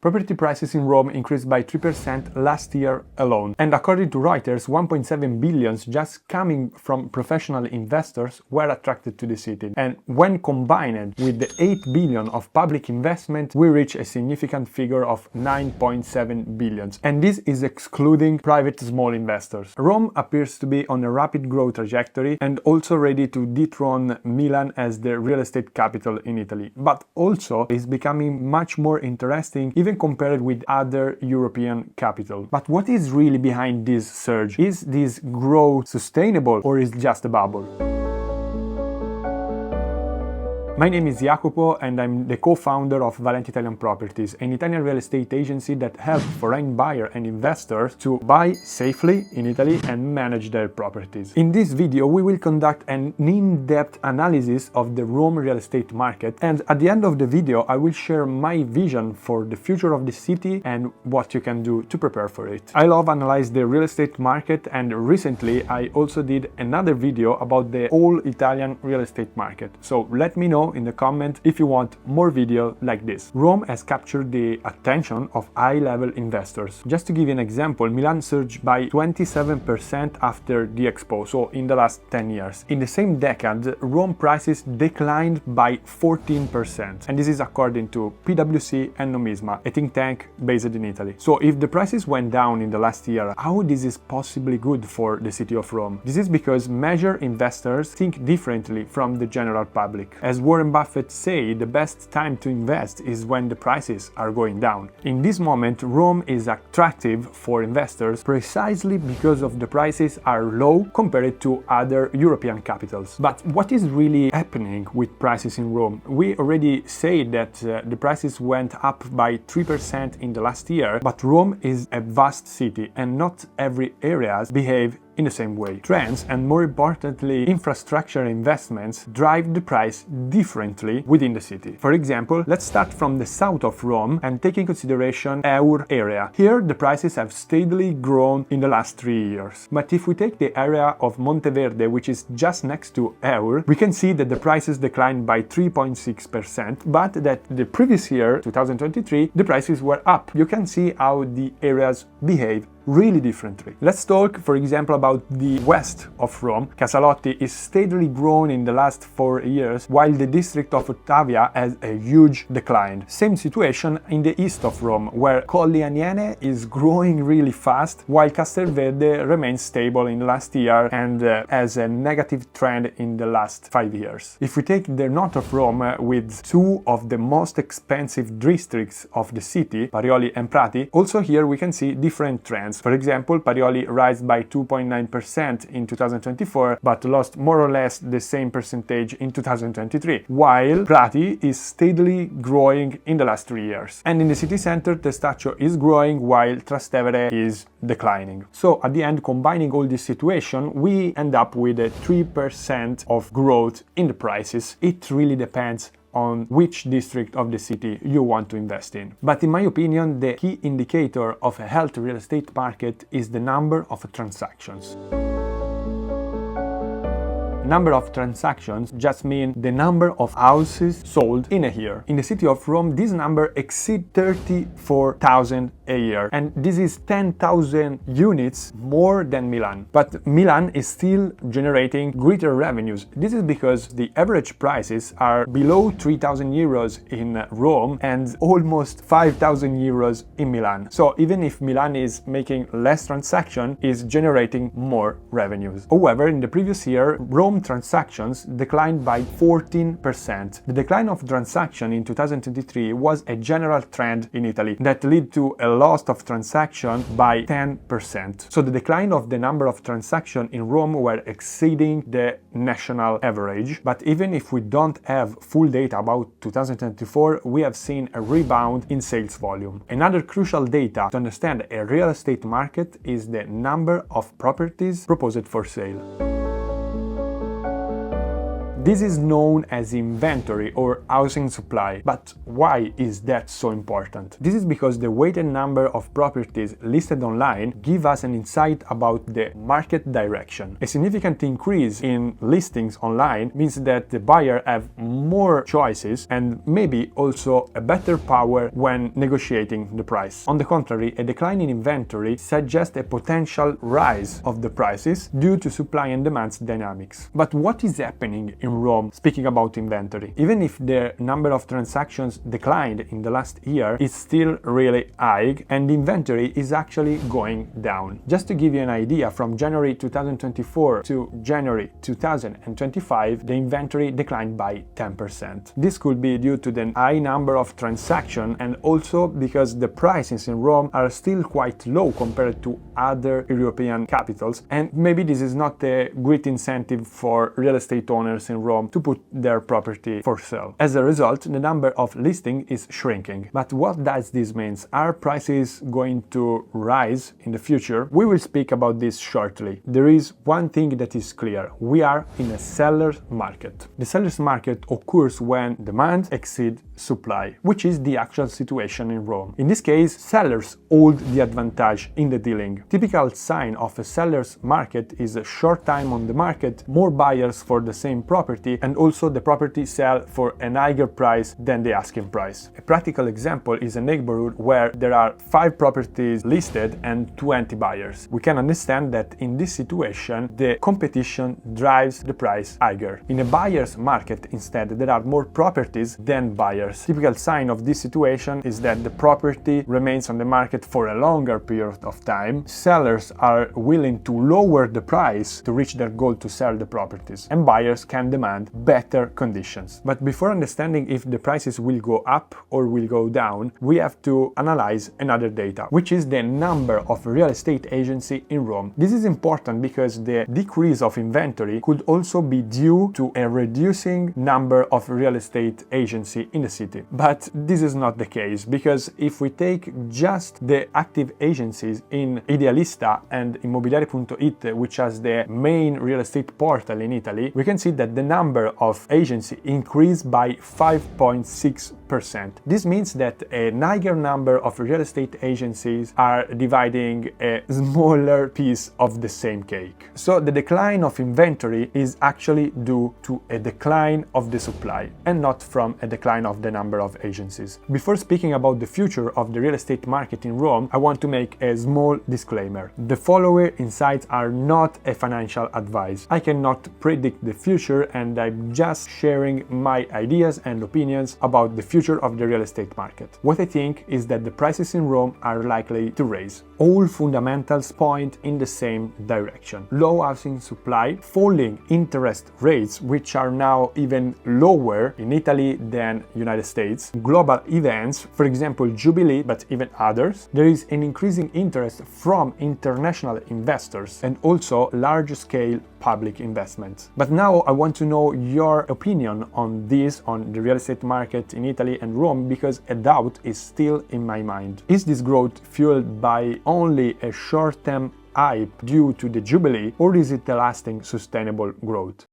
Property prices in Rome increased by 3% last year alone. And according to Reuters, 1.7 billion just coming from professional investors were attracted to the city. And when combined with the 8 billion of public investment, we reach a significant figure of 9.7 billion. And this is excluding private small investors. Rome appears to be on a rapid growth trajectory and also ready to dethrone Milan as the real estate capital in Italy. But also is becoming much more interesting even compared with other European capitals. But what is really behind this surge? Is this growth sustainable or is it just a bubble? My name is Jacopo and I'm the co-founder of Valente Italian Properties, an Italian real estate agency that helps foreign buyers and investors to buy safely in Italy and manage their properties. In this video, we will conduct an in-depth analysis of the Rome real estate market, and at the end of the video, I will share my vision for the future of the city and what you can do to prepare for it. I love analyze the real estate market, and recently I also did another video about the whole Italian real estate market. So let me know in the comment if you want more video like this. Rome has captured the attention of high-level investors. Just to give you an example, Milan surged by 27% after the Expo, so in the last 10 years. In the same decade, Rome prices declined by 14%, and this is according to PwC and Nomisma, a think tank based in Italy. So if the prices went down in the last year, how this is possibly good for the city of Rome? This is because major investors think differently from the general public. As Warren Buffett say, the best time to invest is when the prices are going down. In this moment, Rome is attractive for investors precisely because of the prices are low compared to other European capitals. But what is really happening with prices in Rome? We already say that the prices went up by 3% in the last year, but Rome is a vast city and not every areas behave in the same way. Trends and more importantly infrastructure investments drive the price differently within the city. For example, let's start from the south of Rome and take in consideration Eur area. Here the prices have steadily grown in the last 3 years. But if we take the area of Monteverde, which is just next to Eur, we can see that the prices declined by 3.6%, but that the previous year, 2023, the prices were up. You can see how the areas behave really differently. Let's talk, for example, about the west of Rome. Casalotti is steadily grown in the last 4 years, while the district of Ottavia has a huge decline. Same situation in the east of Rome, where Colli Aniene is growing really fast, while Castelverde remains stable in the last year and has a negative trend in the last 5 years. If we take the north of Rome, with two of the most expensive districts of the city, Parioli and Prati, also here we can see different trends. For example, Parioli rose by 2.9% in 2024, but lost more or less the same percentage in 2023, while Prati is steadily growing in the last 3 years. And in the city center, Testaccio is growing while Trastevere is declining. So at the end, combining all this situation, we end up with a 3% of growth in the prices. It really depends on which district of the city you want to invest in. But in my opinion, the key indicator of a healthy real estate market is the number of transactions. Number of transactions just mean the number of houses sold in a year. In the city of Rome, this number exceeds 34,000 a year, and this is 10,000 units more than Milan. But Milan is still generating greater revenues. This is because the average prices are below 3,000 euros in Rome and almost 5,000 euros in Milan. So even if Milan is making less transactions, is generating more revenues. However, in the previous year, Rome transactions declined by 14%. The decline of transaction in 2023 was a general trend in Italy that led to a loss of transaction by 10%. So the decline of the number of transactions in Rome were exceeding the national average. But even if we don't have full data about 2024, we have seen a rebound in sales volume. Another crucial data to understand a real estate market is the number of properties proposed for sale. This is known as inventory or housing supply. But why is that so important? This is because the weighted number of properties listed online give us an insight about the market direction. A significant increase in listings online means that the buyer have more choices and maybe also a better power when negotiating the price. On the contrary, a decline in inventory suggests a potential rise of the prices due to supply and demand dynamics. But what is happening in Rome, speaking about inventory? Even if the number of transactions declined in the last year, it's still really high and inventory is actually going down. Just to give you an idea, from January 2024 to January 2025, the inventory declined by 10%. This could be due to the high number of transactions and also because the prices in Rome are still quite low compared to other European capitals, and maybe this is not a great incentive for real estate owners in Rome to put their property for sale. As a result, the number of listings is shrinking. But what does this mean? Are prices going to rise in the future? We will speak about this shortly. There is one thing that is clear. We are in a seller's market. The seller's market occurs when demand exceeds supply, which is the actual situation in Rome. In this case, sellers hold the advantage in the dealing. Typical sign of a seller's market is a short time on the market, more buyers for the same property, and also the property sell for a higher price than the asking price. A practical example is a neighborhood where there are 5 properties listed and 20 buyers. We can understand that in this situation, the competition drives the price higher. In a buyer's market, instead, there are more properties than buyers. Typical sign of this situation is that the property remains on the market for a longer period of time. Sellers are willing to lower the price to reach their goal to sell the properties, and buyers can demand better conditions. But before understanding if the prices will go up or will go down, we have to analyze another data, which is the number of real estate agencies in Rome. This is important because the decrease of inventory could also be due to a reducing number of real estate agencies in the city. But this is not the case, because if we take just the active agencies in Idealista and Immobiliare.it, which has the main real estate portal in Italy, we can see that the number of agencies increased by 5.6%. This means that a higher number of real estate agencies are dividing a smaller piece of the same cake. So the decline of inventory is actually due to a decline of the supply and not from a decline of the number of agencies. Before speaking about the future of the real estate market in Rome, I want to make a small disclaimer. The following insights are not a financial advice. I cannot predict the future, and I'm just sharing my ideas and opinions about the future of the real estate market. What I think is that the prices in Rome are likely to rise. All fundamentals point in the same direction. Low housing supply, falling interest rates, which are now even lower in Italy than United States, global events, for example Jubilee, but even others. There is an increasing interest from international investors and also large-scale public investments. But now I want to know your opinion on this, on the real estate market in Italy and Rome, because a doubt is still in my mind. Is this growth fueled by only a short-term hype due to the Jubilee, or is it a lasting, sustainable growth?